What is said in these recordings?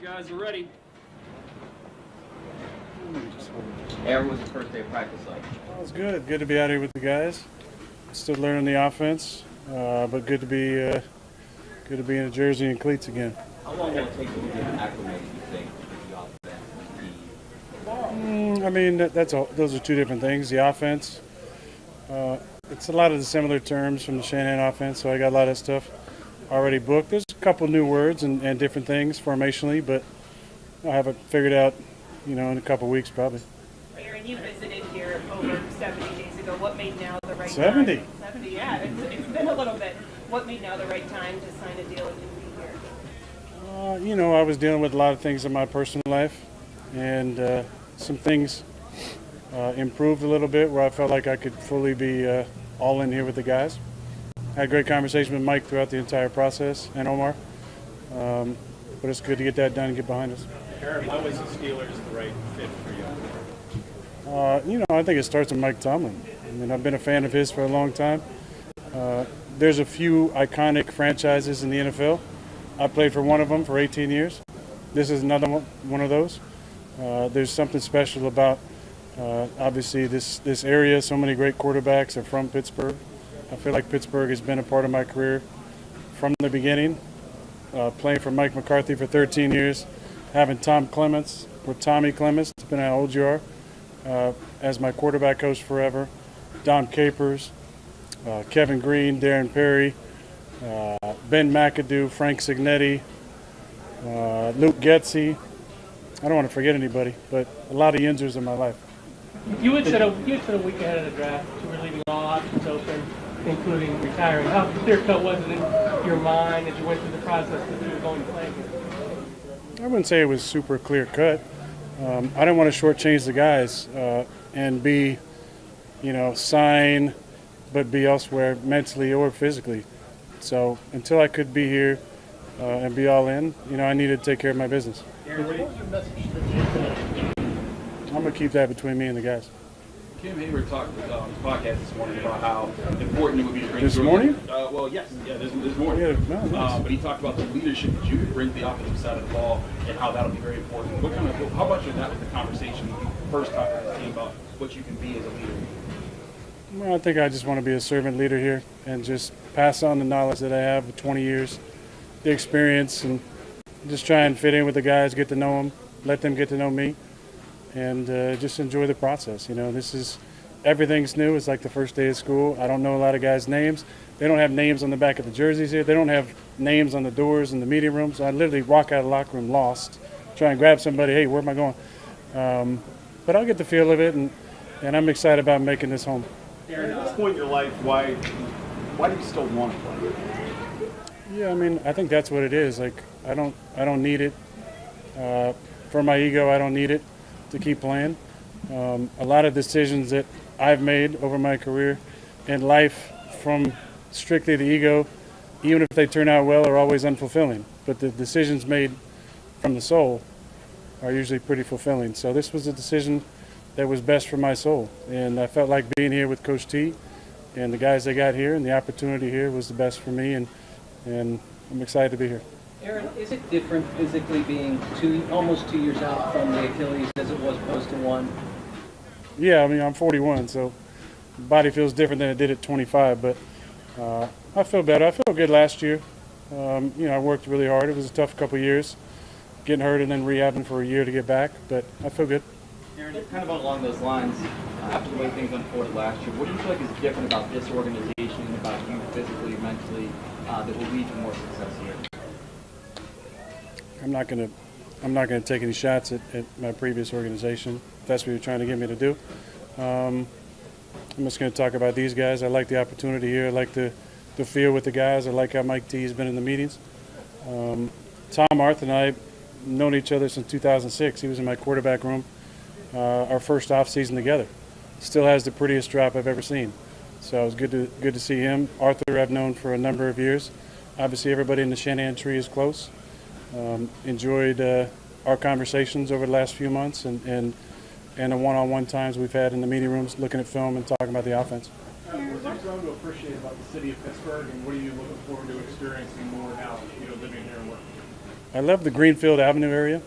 You guys are ready. Aaron, was the first day of practice like? Well, it's good. Good to be out here with the guys. Still learning the offense, but good to be in a jersey and cleats again. How long will it take you to get acclimated, you think, to the offense? I mean, those are two different things. The offense, it's a lot of the similar terms from the Shanahan offense, so I got a lot of stuff already booked. There's a couple new words and different things formationally, but I have it figured out, in a couple weeks probably. Aaron, you visited here over 70 days ago. What made now the right 70? time? 70, yeah. It's been a little bit. What made now the right time to sign a deal and be here? I was dealing with a lot of things in my personal life, and some things improved a little bit where I felt like I could fully be all in here with the guys. Had a great conversation with Mike throughout the entire process, and Omar. But it's good to get that done and get behind us. Aaron, why was the Steelers the right fit for you? I think it starts with Mike Tomlin. I mean, I've been a fan of his for a long time. There's a few iconic franchises in the NFL. I played for one of them for 18 years. This is another one of those. There's something special about, obviously, this area. So many great quarterbacks are from Pittsburgh. I feel like Pittsburgh has been a part of my career from the beginning. Playing for Mike McCarthy for 13 years, having Tommy Clements, depending on how old you are, as my quarterback coach forever, Don Capers, Kevin Green, Darren Perry, Ben McAdoo, Frank Signetti, Luke Getsy. I don't want to forget anybody, but a lot of Yinzers in my life. You had said a week ahead of the draft you were leaving all options open, including retiring. How clear-cut was it in your mind as you went through the process that you were going to play again? I wouldn't say it was super clear-cut. I didn't want to shortchange the guys and be, sign, but be elsewhere mentally or physically. So until I could be here and be all in, I needed to take care of my business. Aaron, what was your message to the team today? I'm going to keep that between me and the guys. Kim Hayward talked on the podcast this morning about how important it would be to bring This morning? This morning. Yeah, nice. But he talked about the leadership that you could bring to the offensive side of the ball and how that'll be very important. How much of that was the conversation when you first talked to the team about what you can be as a leader? Well, I think I just want to be a servant leader here and just pass on the knowledge that I have with 20 years, the experience, and just try and fit in with the guys, get to know them, let them get to know me, and just enjoy the process. Everything's new. It's like the first day of school. I don't know a lot of guys' names. They don't have names on the back of the jerseys here. They don't have names on the doors in the meeting room. So I literally walk out of the locker room lost, try and grab somebody. Hey, where am I going? But I'll get the feel of it, and I'm excited about making this home. Aaron, at this point in your life, why do you still want to play? Yeah, I mean, I think that's what it is. Like, I don't need it for my ego. I don't need it to keep playing. A lot of decisions that I've made over my career in life from strictly the ego, even if they turn out well, are always unfulfilling. But the decisions made from the soul are usually pretty fulfilling. So this was a decision that was best for my soul. And I felt like being here with Coach T and the guys they got here and the opportunity here was the best for me, and I'm excited to be here. Aaron, is it different physically being almost 2 years out from the Achilles as it was opposed to one? Yeah, I mean, I'm 41, so the body feels different than it did at 25, but I feel better. I feel good last year. I worked really hard. It was a tough couple of years, getting hurt and then rehabbing for a year to get back, but I feel good. Aaron, kind of along those lines, after the way things unfolded last year, what do you feel like is different about this organization and about you physically, mentally, that will lead to more success here? I'm not gonna take any shots at my previous organization, if that's what you're trying to get me to do. I'm just going to talk about these guys. I like the opportunity here. I like the feel with the guys. I like how Mike T has been in the meetings. Tom Arth and I have known each other since 2006. He was in my quarterback room our first off season together. Still has the prettiest drop I've ever seen. So it was good to see him. Arthur I've known for a number of years. Obviously everybody in the Shanahan tree is close. Enjoyed our conversations over the last few months and the one-on-one times we've had in the meeting rooms looking at film and talking about the offense. What's you grown to appreciate about the city of Pittsburgh, and what are you looking forward to experiencing more now, living here and working? I love the Greenfield Avenue area.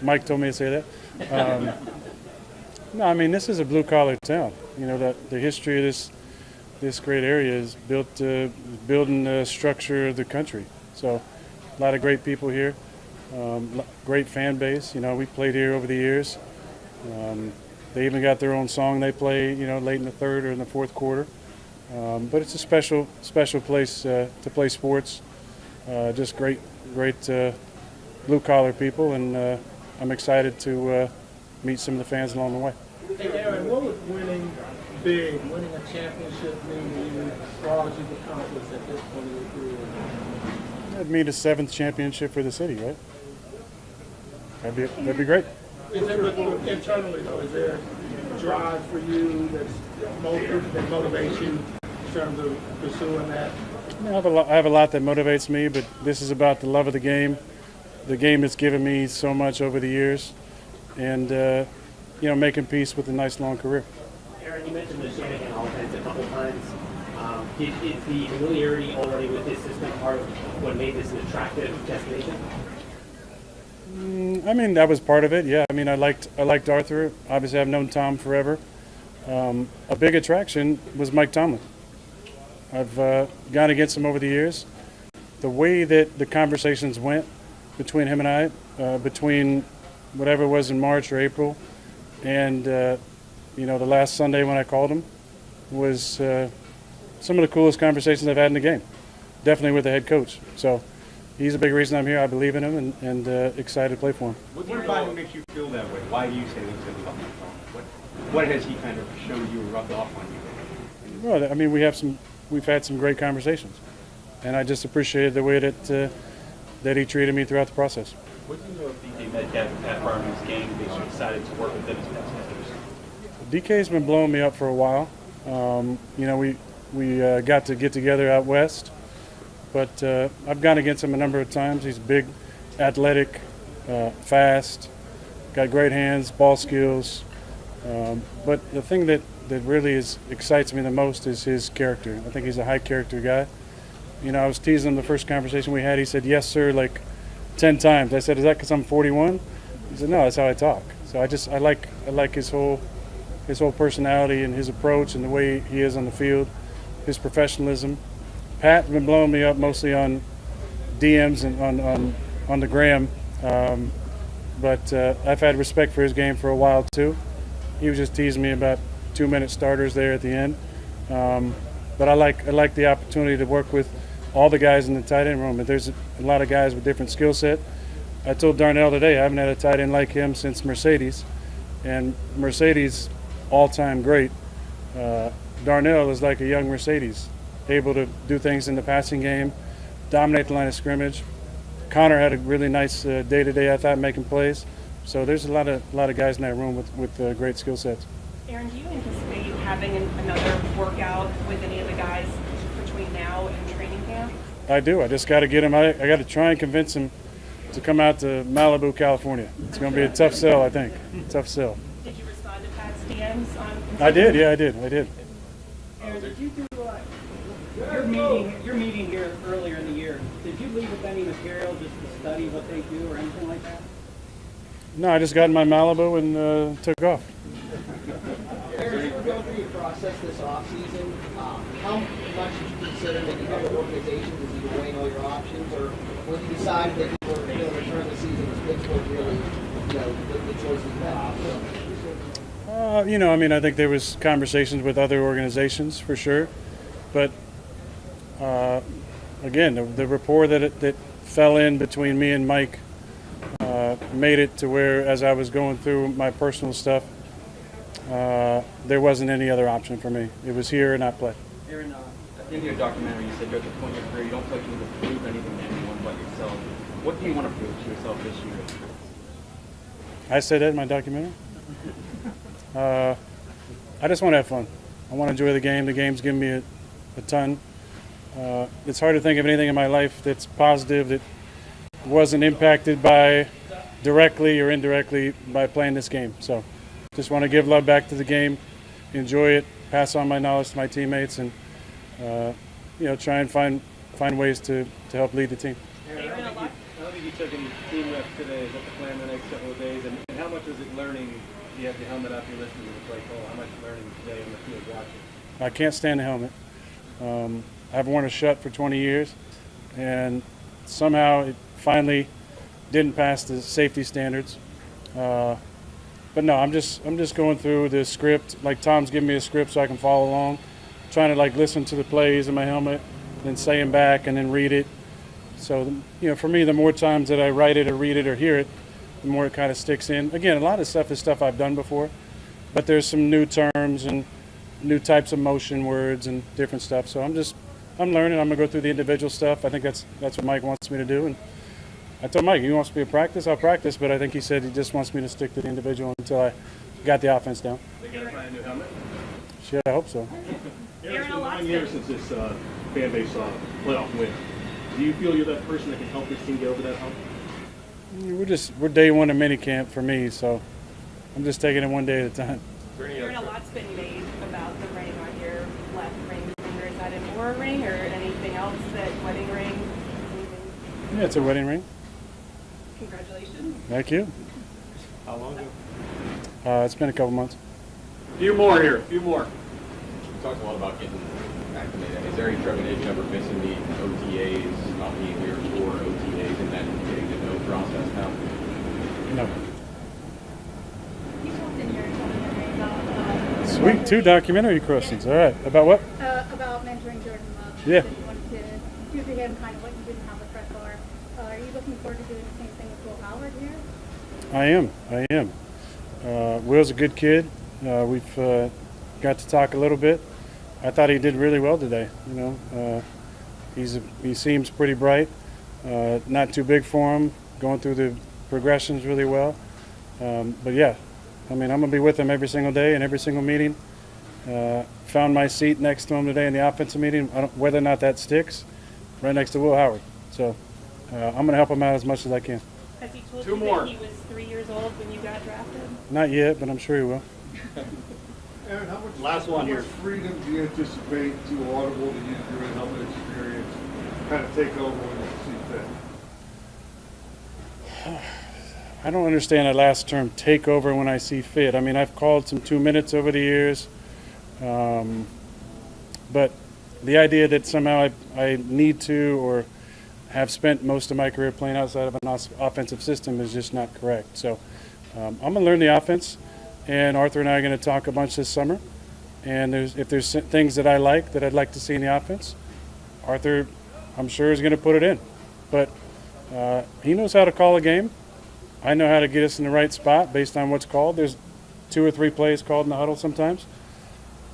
Mike told me to say that. No, I mean, this is a blue-collar town. You know, the history of this great area is building the structure of the country. So a lot of great people here, great fan base. You know, we played here over the years. They even got their own song they play, you know, late in the third or in the fourth quarter. But it's a special place to play sports. Just great blue-collar people, and I'm excited to meet some of the fans along the way. Hey, Aaron, what would winning big, winning a championship mean to you as far as you've accomplished at this point in your career? That'd mean a 7th championship for the city, right? That'd be great. Is there, internally though, is there drive for you that motivates you in terms of pursuing that? I have a lot that motivates me, but this is about the love of the game that's given me so much over the years, and you know, making peace with a nice long career. Aaron, you mentioned the Shanahan offense a couple times. Is the familiarity already with this system part of what made this an attractive destination? I mean, that was part of it. Yeah, I mean, I liked Arthur. Obviously, I've known Tom forever. A big attraction was Mike Tomlin. I've gone against him over the years. The way that the conversations went between him and I, between whatever it was in March or April, and you know, the last Sunday when I called him, was some of the coolest conversations I've had in the game. Definitely with the head coach. So he's a big reason I'm here. I believe in him, and excited to play for him. What makes you feel that way? Why do you say he's going to be up? What has he kind of showed you or rubbed off on you? Well, I mean, we've had some great conversations, and I just appreciated the way that he treated me throughout the process. What do you know if DK Metcalf and Pat Barnum's game that you decided to work with them as pass catchers? DK's been blowing me up for a while. You know, we got to get together out west, but I've gone against him a number of times. He's big, athletic, fast, got great hands, ball skills. But the thing that really excites me the most is his character. I think he's a high character guy. You know, I was teasing him the first conversation we had. He said, "Yes, sir," like 10 times. I said, "Is that because I'm 41?" He said, "No, that's how I talk." So I like his whole personality and his approach and the way he is on the field, his professionalism. Pat's been blowing me up mostly on DMs and on the gram, but I've had respect for his game for a while too. He was just teasing me about 2-minute starters there at the end, but I like the opportunity to work with all the guys in the tight end room. But there's a lot of guys with different skill set. I told Darnell today I haven't had a tight end like him since Mercedes, and Mercedes all-time great. Darnell is like a young Mercedes, able to do things in the passing game, dominate the line of scrimmage. Connor had a really nice day-to-day, I thought, making plays. So there's a lot of guys in that room with great skill sets. Aaron, do you anticipate having another workout with any of the guys between now and training camp? I do. I just got to get him. I got to try and convince him to come out to Malibu, California. It's going to be a tough sell, I think. Tough sell. Did you respond to Pat's DMs on? I did. Yeah, I did. Aaron, did you do your meeting here earlier in the year? Did you leave with any material just to study what they do or anything like that? No, I just got in my Malibu and took off. Aaron, as you were going through your process this offseason, how much did you consider making other organizations as you weighing all your options, or when you decided that you were going to return the season, was Pittsburgh really, you know, the choice you had? You know, I mean, I think there was conversations with other organizations for sure, but again, the rapport that fell in between me and Mike made it to where, as I was going through my personal stuff, there wasn't any other option for me. It was here and I play. Aaron, in your documentary, you said you're at the point of your career, you don't feel like you need to prove anything to anyone but yourself. What do you want to prove to yourself this year? I said that in my documentary. I just want to have fun. I want to enjoy the game. The game's given me a ton. It's hard to think of anything in my life that's positive that wasn't impacted by directly or indirectly by playing this game. So just want to give love back to the game, enjoy it, pass on my knowledge to my teammates, and you know, try and find ways to help lead the team. Aaron, a lot you took any team reps today? Is that the plan the next couple of days? And how much was it learning? You have the helmet up, you're listening to the play call. How much learning today on the field watching? I can't stand the helmet. I've worn a shut for 20 years, and somehow it finally didn't pass the safety standards. But no, I'm just going through the script. Like Tom's giving me a script so I can follow along, trying to like listen to the plays in my helmet, then say them back, and then read it. So for me, the more times that I write it or read it or hear it, the more it kind of sticks in. Again, a lot of stuff is stuff I've done before, but there's some new terms and new types of motion words and different stuff. So I'm learning. I'm gonna go through the individual stuff. I think that's what Mike wants me to do. And I told Mike, he wants me to practice, I'll practice, but I think he said he just wants me to stick to the individual until I got the offense down. They got to find a new helmet? Shit, I hope so. It's been 9 years since this fan base saw a playoff win. Do you feel you're that person that can help this team get over that hump? We're day one of minicamp for me, so I'm just taking it one day at a time. Aaron, a lot's been made about the ring on your left ring finger. Is that an Oura ring or anything else? That wedding ring? Anything? Yeah, it's a wedding ring. Congratulations. Thank you. How long ago? It's been a couple months. A few more here, a few more. You talked a lot about getting acclimated. Is there any trepidation ever missing the OTAs, not being here for OTAs, and then getting the no process now? No. You talked in your documentary about Sweet, 2 documentary questions. All right. About what? about mentoring Jordan Love. Yeah. And you wanted to do for him kind of what you didn't have with Fred Barr. Are you looking forward to doing the same thing with Will Howard here? I am. Will's a good kid. We've got to talk a little bit. I thought he did really well today. He seems pretty bright. Not too big for him. Going through the progressions really well. But yeah, I'm gonna be with him every single day and every single meeting. Found my seat next to him today in the offensive meeting. Whether or not that sticks, right next to Will Howard. So I'm gonna help him out as much as I can. Has he told Two you more. that he was 3 years old when you got drafted? Not yet, but I'm sure he will. Aaron, how much, Last one here. How much freedom do you anticipate to Audible to use your helmet experience, kind of take over when you see fit? I don't understand that last term, take over when I see fit. I've called some 2 minutes over the years. But the idea that somehow I need to or have spent most of my career playing outside of an offensive system is just not correct. So I'm going to learn the offense, and Arthur and I are going to talk a bunch this summer. And if there's things that I like that I'd like to see in the offense, Arthur, I'm sure, is going to put it in. But he knows how to call a game. I know how to get us in the right spot based on what's called. There's 2 or 3 plays called in the huddle sometimes.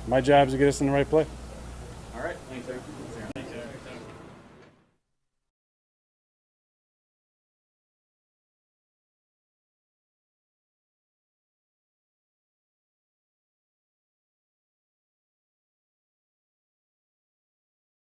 My job is to get us in the right play. All right, thanks, Eric.